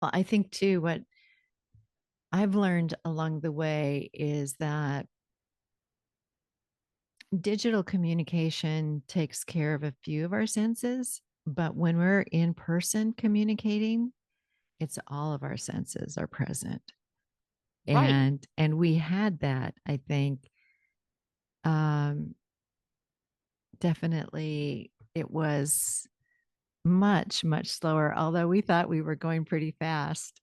Well, I think too, what I've learned along the way is that digital communication takes care of a few of our senses, but when we're in person communicating, it's all of our senses are present. Right. And we had that, I think, um, definitely it was much slower, although we thought we were going pretty fast.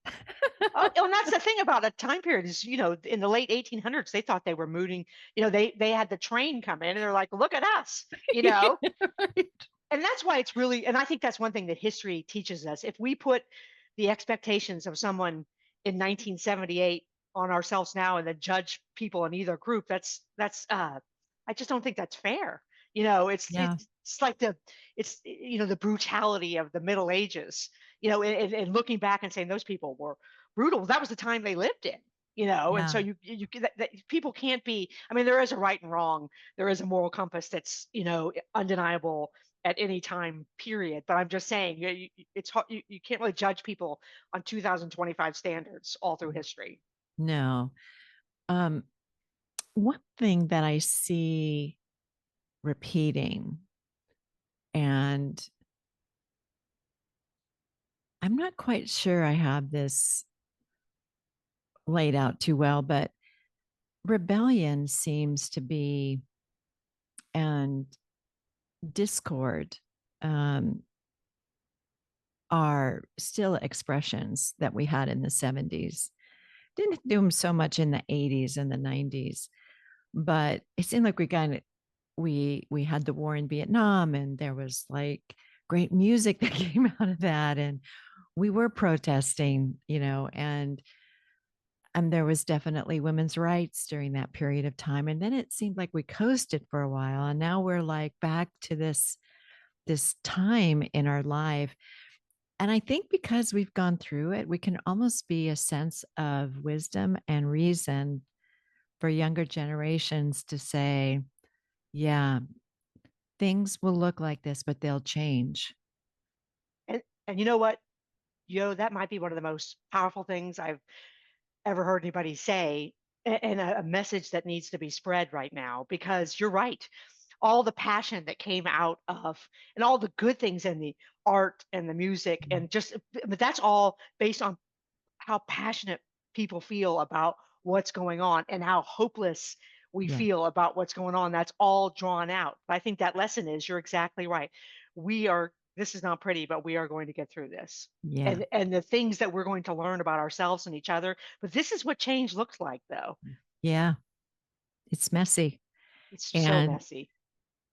Oh, and that's the thing about a time period is, in the late 1800s, they thought they were moving, they had the train come in and they're like, look at us, you know? Right. And that's why it's really, and I think that's one thing that history teaches us. If we put the expectations of someone in 1978 on ourselves now and then judge people in either group, I just don't think that's fair. Yeah. It's like the brutality of the Middle Ages, and looking back and saying those people were brutal. That was the time they lived in. And so Yeah. people can't be. I mean, there is a right and wrong. There is a moral compass that's undeniable at any time period. But I'm just saying, it's hard, you can't really judge people on 2025 standards all through history. No. Um, One thing that I see repeating, and I'm not quite sure I have this laid out too well, but rebellion seems to be, and discord um, are still expressions that we had in the 70s. Didn't do them so much in the 80s and the 90s, but it seemed like we had the war in Vietnam, and there was like great music that came out of that, and we were protesting, and there was definitely women's rights during that period of time. And then it seemed like we coasted for a while, and now we're like back to this time in our life. And I think because we've gone through it, we can almost be a sense of wisdom and reason for younger generations to say, yeah, things will look like this, but they'll change. And you know what? That might be one of the most powerful things I've ever heard anybody say, and a message that needs to be spread right now, because you're right. All the passion that came out of, and all the good things in the art and the music, and but that's all based on how passionate people feel about what's going on and how hopeless we Yeah. feel about what's going on. That's all drawn out. I think that lesson is, you're exactly right. This is not pretty, but we are going to get through this. Yeah. And the things that we're going to learn about ourselves and each other. But this is what change looks like, though. Yeah. It's messy. It's so And messy.